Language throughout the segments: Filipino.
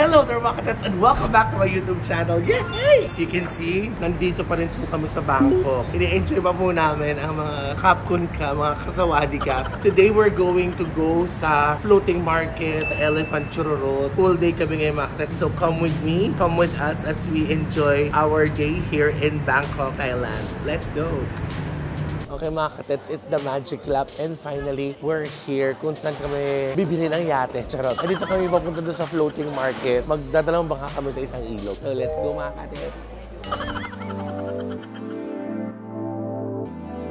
Hello there mga katets and welcome back to my YouTube channel. Yay! As you can see, nandito pa rin po kami sa Bangkok. Ini-enjoy pa po namin ang mga kapkun ka, mga kasawadi ka. Today we're going to go sa floating market, Elephant Churro. Full day kami ngayon mga katets. So come with me, come with us as we enjoy our day here in Bangkok, Thailand. Let's go! Okay mga katets, it's the Magic Lap and finally, we're here kung saan kami bibili ng yate. Charot. Dito kami papunta doon sa floating market. Magdadalawang bangka kami sa isang ilog. So let's go mga katets.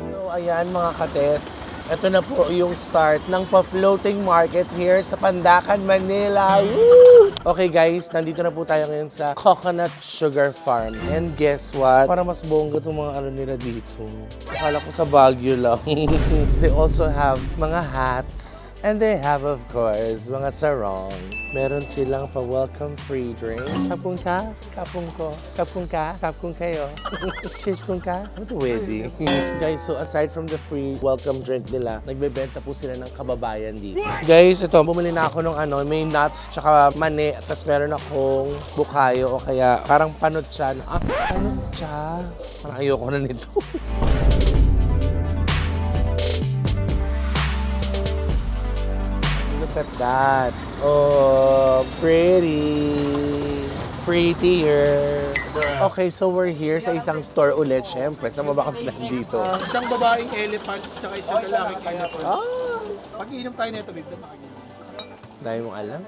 So ayan mga katets, ito na po yung start ng pa-floating market here sa Pandacan, Manila. Woo! Okay guys, nandito na po tayo ngayon sa Coconut Sugar Farm. And guess what? Para mas bongga itong mga ano nila dito. Akala ko sa Baguio lang. They also have mga hats. And they have, of course, mga sarong. Meron silang pa-welcome free drink. Kapung ka? Kapung ko. Kapung ka? Kapung kayo. Cheers kung ka? Ano to wedding? Guys, so aside from the free welcome drink nila, nagbebenta po sila ng kababayan dito. Guys, ito, bumili na ako ng ano, may nuts tsaka mani. Tapos meron akong bukayo o kaya parang panutsa. Ah, panutsa? Parang ayoko na nito. Look at that. Oh, prettier. Okay, so we're here sa isang store ulit. Siyempre, sa baba kami dito. Isang babaeng elephant at isang lalaking elephant. Pag-iinom tayo nito, babe. Dahil mong alam.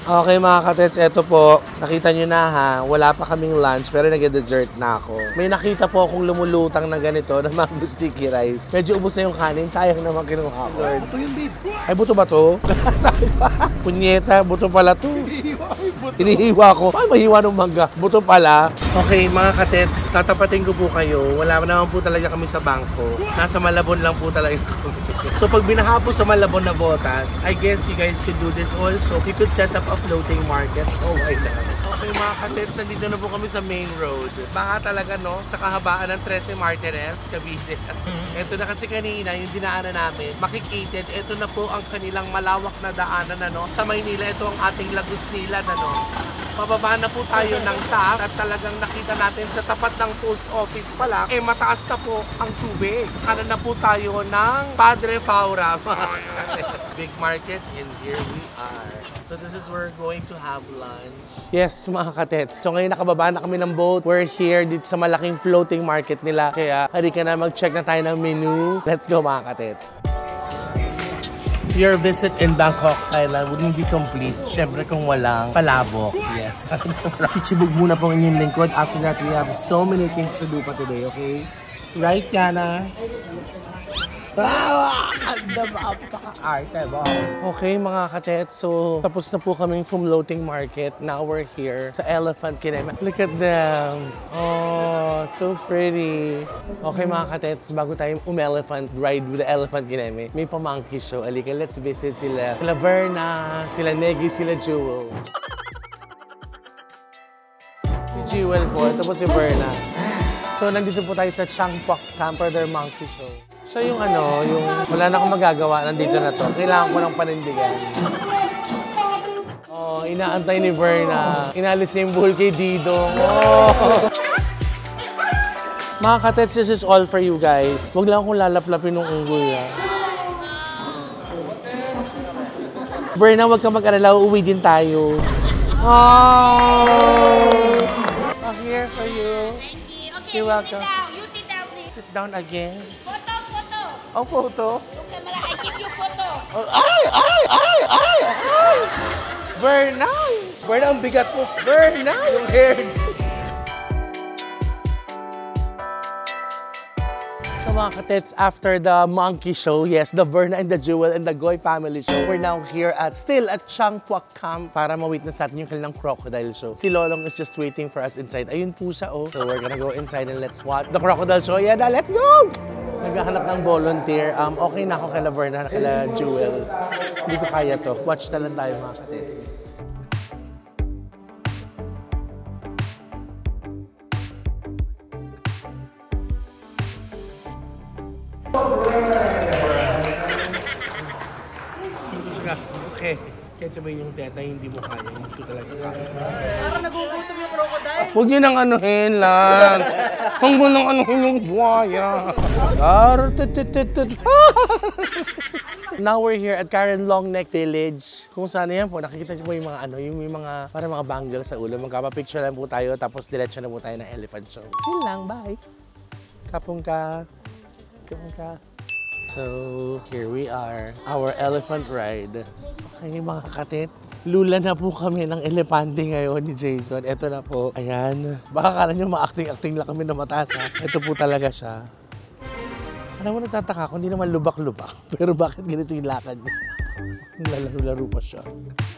Okay mga katets, eto po. Nakita nyo na ha, wala pa kaming lunch pero nag-dessert na ako. May nakita po akong lumulutang na ganito na mango sticky rice. Medyo ubos na yung kanin, sayang naman kinuha ko. Buto yun, babe. Ay, buto ba to? Punyeta, buto pala to. Hinihiwa ko. Ay, mahiwa ng mangga. Buto pala. Okay mga katets, tatapatin ko po kayo. Wala naman po talaga kami sa bangko. Nasa Malabon lang po talaga kami. So pag binaha po sa Malabon na botas, I guess you guys could do this also. You could set up a floating market. Oh my God. Okay mga katets, nandito na po kami sa main road. Baka talaga no, sa kahabaan ng 13 Martires, Cavite. Ito na kasi kanina, yung dinaanan namin, makikitid. Ito na po ang kanilang malawak na daanan ano. Sa Maynila, ito ang ating Lagos Nila ano. Pababa na po tayo ng tap at talagang nakita natin sa tapat ng post office pa lang, mataas na po ang tubig. Kanan na po tayo ng Padre Paura. Big market and here we are. So this is where we're going to have lunch. Yes, mga katets. So ngayon nakababa na kami ng boat. We're here dito sa malaking floating market nila. Kaya halika na mag-check na tayo ng menu. Let's go mga katets. Your visit in Bangkok, Thailand wouldn't be complete. Siyempre kung walang palabok. Yes. Chichibog muna po inyong lingkod. After that, we have so many things to do pa today, okay? Right, Yana? Okay mga katets, so tapos na po kaming floating market. Now we're here sa Elephant Kineme. Look at them. Oh, so pretty. Okay mga katets, bago tayo elephant ride with the Elephant Kineme, may pa-monkey show. Alika, let's visit sila. Sila Verna, sila Negi, sila Jewel. Si Jewel po, ito po si Verna. So nandito po tayo sa Changpak Camp for their monkey show. Siya yung ano, yung wala na akong magagawa, nandito na to. Kailangan ko ng panindigan. Oh, inaantay ni Verna. Inalis niya yung buhol kay Didong. Oh. Mga katets, this is all for you guys. Huwag lang akong lalaplapin ng unggoy. Verna, huwag ka mag-alala. Uuwi din tayo. Oh! I'm here for you. Thank you. Okay, You're welcome. sit down. You sit down, please. Sit down again. Photo. Oh, photo? Look camera, I give you photo. Oh, ay! Verna! Verna, ang bigat mo. Verna! Yung hair. So mga katets, after the monkey show, yes, the Verna and the Jewel and the Goy family show, we're now here still at Changpak Camp para ma-witness natin yung kanilang crocodile show. Si Lolong is just waiting for us inside. Ayun po siya, oh. So we're gonna go inside and let's watch the crocodile show. Yeah, let's go! Naghahanap ng volunteer. Okay na ako kay Verna, kay Jewel. Hindi ko kaya to. Watch na lang tayo mga katets. Okay. Kahit sabihin yung teta, hindi mo kaya, hindi ko talaga kaya. Parang nagugutom yung crocodile. Huwag niyo nang anuhin, Lance. Huwag mo nang anuhin yung buhaya. Now we're here at Karen Longneck Village. Kung saan yan po, nakikita niyo po yung mga yung mga parang mga bangles sa ulo. Magkapapicture lang po tayo, tapos diretso na po tayo ng elephant show. Yun lang, bye. Kapong ka. Kapong ka. So, here we are, our elephant ride. Okay, mga katits, lula na po kami ng elepante ngayon ni Jason. Ito na po, ayan. Baka kala nyo ma-acting-acting lang kami na mataas ha. Ito po talaga siya. Alam mo, nagtataka ako, hindi naman lubak-lubak. Pero bakit ganito yung lakad niya? Lalaro-laro pa siya.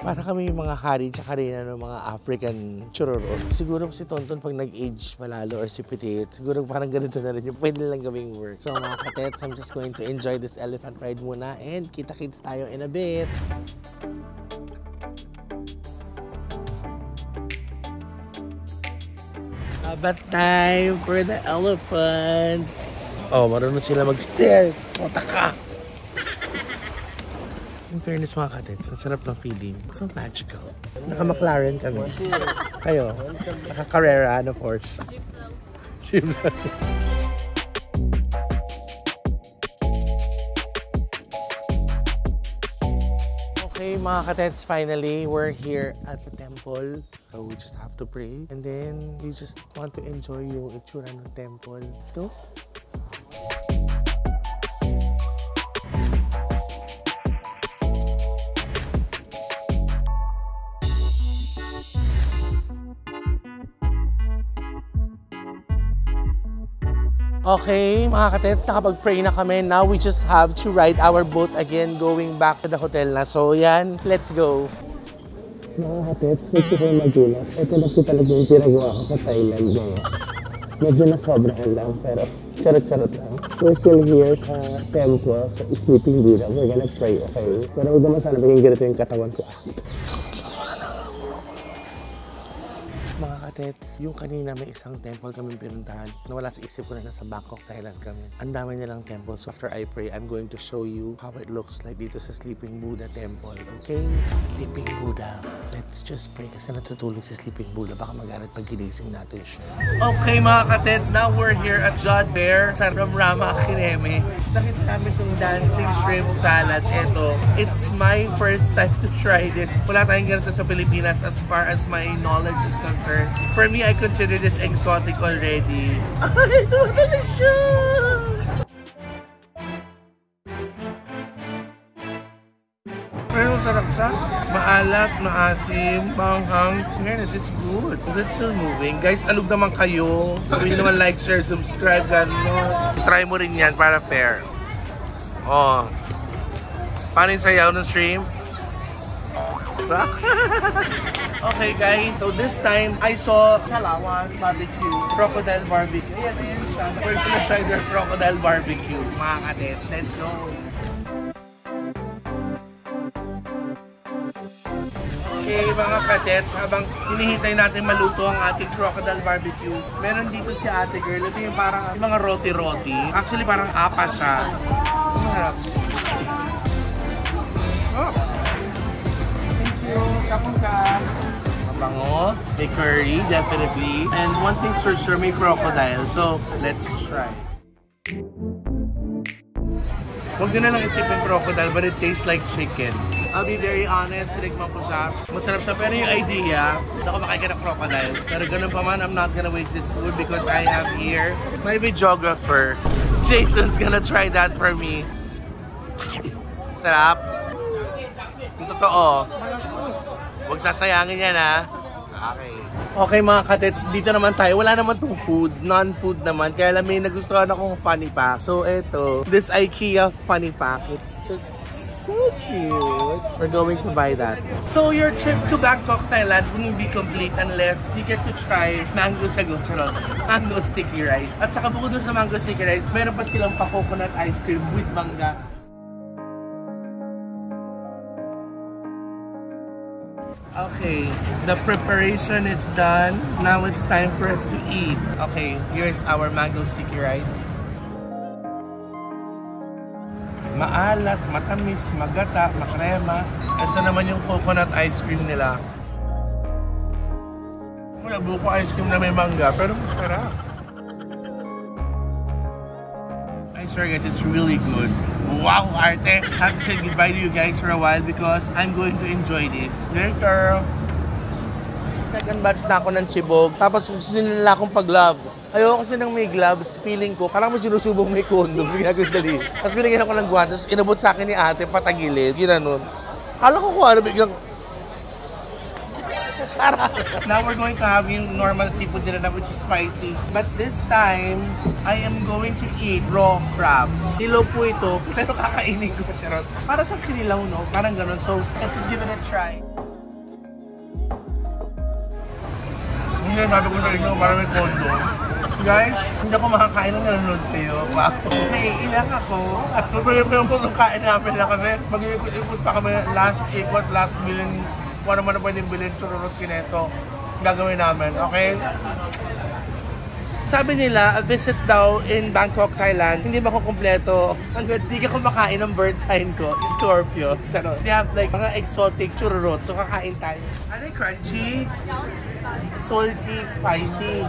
Para kami yung mga hari tsaka rin ng mga African churoro. Siguro si Tonton pag nag-age malalo or si Petit, siguro parang ganito na rin yung pwede lang gawing work. So mga katets, I'm just going to enjoy this elephant ride muna and kita-kits tayo in a bit. About time for the elephant. Oh, marunong sila mag-stairs. Puta ka! In fairness mga katits, ang sarap ng feeling. So magical. Naka-McLaren kami. Kayo? Naka-Carrera, ano, Porsche? Jeep lang. Okay mga katits, finally, we're here at the temple. So we just have to pray. And then, we just want to enjoy yung itsura ng temple. Let's go. Okay, mga katets, nakapag-pray na kami. Now we just have to ride our boat again going back to the hotel na. So yan, let's go. Mga katets, huwag ko kayo magulat. Ito na po talaga yung pinagawa ko sa Thailand ngayon. Medyo nasobrahan lang, pero charot-charot lang. We're still here sa temple, sa Sleeping Buddha. We're gonna pray, okay? Pero huwag naman sana maging ganito yung katawan ko. Mga katets, yung kanina may isang temple kami pinuntahan. Nawala sa isip ko na nasa Bangkok, Thailand kami. Ang dami nilang temple. So after I pray, I'm going to show you how it looks like dito sa Sleeping Buddha Temple. Okay? Sleeping Buddha. Let's just pray kasi natutulog si Sleeping Buddha. Baka magalit pag ginising natin siya. Okay mga katets, now we're here at Jod Bear sa Ramrama Kineme. Nakita namin itong dancing shrimp salads. Ito, it's my first time to try this. Wala tayong ganito sa Pilipinas as far as my knowledge is concerned. For me, I consider this exotic already. Ay, ito na siya! Pero sarap siya. Maalat, maasim, manghang. Fairness, it's good. It's still moving. Guys, alug naman kayo. Sabihin naman like, share, subscribe, gano'n. Try mo rin yan para fair. Oh. Paano yung sayaw ng shrimp? Okay guys, so this time I saw Chalawan Barbecue, Crocodile Barbecue. Ayan, ayan siya. We're gonna try their Crocodile Barbecue. Mga katets, let's go! Okay mga katets, habang hinihintay natin maluto ang ating Crocodile Barbecue, meron dito si ate girl. Ito yung parang yung mga roti-roti. Actually parang apa siya. Masarap. Oh! Kapag ka mabango, may curry, definitely. And one thing's for sure, may crocodile. So, let's try. Huwag nyo na lang isipin crocodile, but it tastes like chicken. I'll be very honest, tinikman ko siya. Masarap siya, pero yung idea, hindi ako makakain ng crocodile. Pero ganun pa man, I'm not gonna waste this food because I have here my videographer. Jason's gonna try that for me. Sarap. Yung totoo. Huwag sasayangin yan ha. Okay. Okay mga katets, dito naman tayo. Wala naman itong food, non-food naman. Kaya lang may nagustuhan akong funny pack. So ito, this IKEA funny pack. It's just so cute. We're going to buy that. So your trip to Bangkok, Thailand wouldn't be complete unless you get to try mango sago, charot, mango sticky rice. At saka bukod doon sa mango sticky rice, meron pa silang pa-coconut ice cream with mangga. Okay, the preparation is done. Now it's time for us to eat. Okay, here's our mango sticky rice. Maalat, matamis, magata, makrema. Ito naman yung coconut ice cream nila. Wala buko ice cream na may mangga, pero masarap. I swear guys, it's really good. Wow, arte! I have to say goodbye to you guys for a while because I'm going to enjoy this. Later! Second batch na ako ng chibog. Tapos gusto nila akong pag-gloves. Ayoko kasi nang may gloves. Feeling ko, parang may sinusubong may condom. Ginagandali. Tapos binigyan ako ng guantes. Inabot sa akin ni ate, patagilid. Ginanon. Kala ko kung ano, biglang... Charot! Now we're going to have yung normal seafood nila which is spicy. But this time, I am going to eat raw crab. Hilaw po ito, pero kakainin ko. Charot. Para sa kinilaw, no? Parang ganun. So, let's just give it a try. Hindi, sabi ko sa inyo, parang may kondo. Guys, hindi ako makakain ng nanonood kayo. Wow. Naiilang ako. Tutuloy ko yung pagkain namin na kasi mag-ikot-ikot pa kami last ikot, last bilin. Kung ano man na pwedeng bilhin, sururot kineto. Gagawin namin, okay? Sabi nila, a visit daw in Bangkok, Thailand, hindi makukumpleto hanggang di ka kumakain ng bird sign ko, Scorpio. Charot. They have like mga exotic chururot, so kakain tayo. Are they crunchy? Salty, spicy.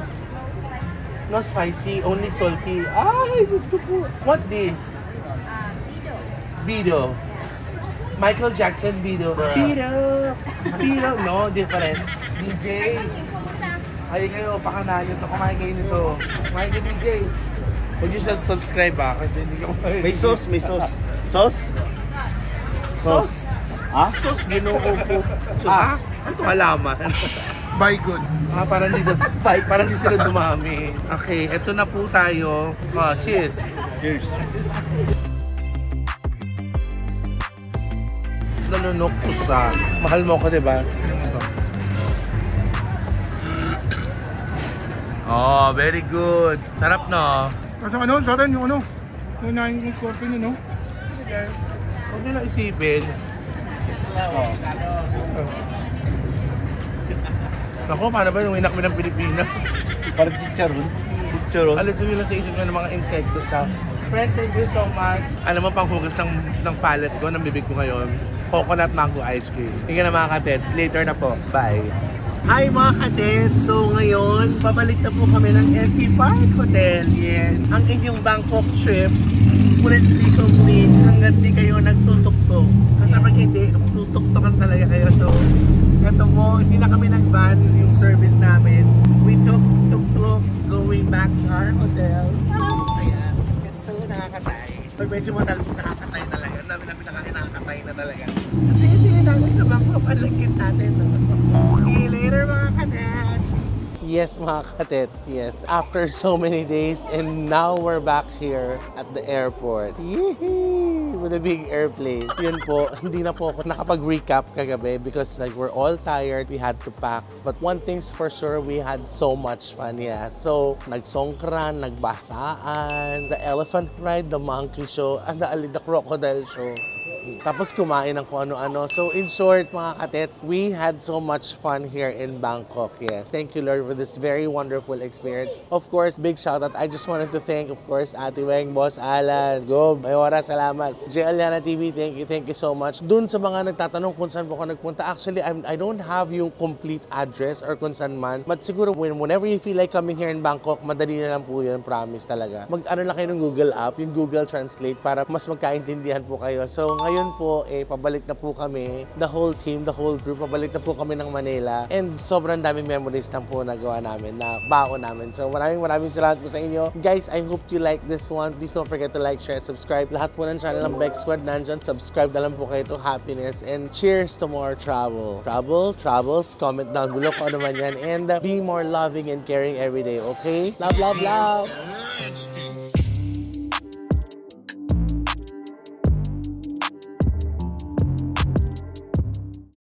No spicy, only salty. Ay, Diyos ko po. What this? Bido. Michael Jackson Bido. Bido! Bido! No, different. DJ. Ay kayo, pakanahan nyo ito. Kumain kayo nito. Kumain kayo, DJ. Huwag nyo siya subscribe ha, kasi hindi ka kumain. May sauce, may sauce. Sauce? Sauce? Ha? Sauce, ginoo po. So, ha? Ano ito halaman? Buy good. Parang di sila dumami. Okay, eto na po tayo. Cheers. Cheers. Nanunok ko siya. Mahal mo ko, diba? Oh, very good. Sarap, no? Kasi ano, sarap yung ano. Yung nahin yung scorpion yun, no? Huwag nila isipin. Ako, paano ba yung inakmi ng Pilipinas? Parang chicharon. Chicharon. Alisin nyo lang sa isip nyo ng mga insekto siya. Friend, thank you so much. Alam mo, panghugas ng palette ko, ng bibig ko ngayon, coconut mango ice cream. Tingnan na mga katets. Later na po. Bye. Hi mga katets! So ngayon, pabalik na po kami ng SC Park Hotel. Yes. Ang inyong Bangkok trip, currently complete hanggang di kayo nagtutuktok. Kasi pag hindi, tutuktokan talaga kayo. So, eto po, hindi na kami nag-van yung service namin. We took tuk-tuk going back to our hotel. Ayan. It's so nakakatay. Pag medyo nakakatay talaga. Ang dami namin nakakatay na talaga. Kasi hindi namin sa Bangkok, palagkit natin. See you later mga katets! Yes mga katets, yes. After so many days and now we're back here at the airport. Yee! With a big airplane. Yun po, hindi na po ako nakapag-recap kagabi because like we're all tired, we had to pack. But one thing's for sure, we had so much fun, yeah. So, nagsongkran, nagbasaan, the elephant ride, the monkey show, and the crocodile show. Tapos kumain ng kung ano-ano. So in short, mga katets, we had so much fun here in Bangkok, yes. Thank you, Lord, for this very wonderful experience. Of course, big shout out. I just wanted to thank, of course, Ate Weng, Boss Alan, Gob, Mayora, salamat. JLiana TV, thank you so much. Dun sa mga nagtatanong kung saan po ako nagpunta, actually, I don't have yung complete address or kung saan man. But siguro, whenever you feel like coming here in Bangkok, madali na lang po yun, promise talaga. Mag-ano lang kayo ng Google app, yung Google Translate, para mas magkaintindihan po kayo. So, ngayon po, pabalik na po kami, the whole team, the whole group, pabalik na po kami ng Manila. And sobrang daming memories na po nagawa namin, na baon namin. So maraming salamat po sa inyo. Guys, I hope you like this one. Please don't forget to like, share, subscribe. Lahat po ng channel ng Beck Squad nandyan. Subscribe na lang po kayo to happiness. And cheers to more travel. Travels, comment down below kung ano man yan. And be more loving and caring every day, okay? Love, love, love!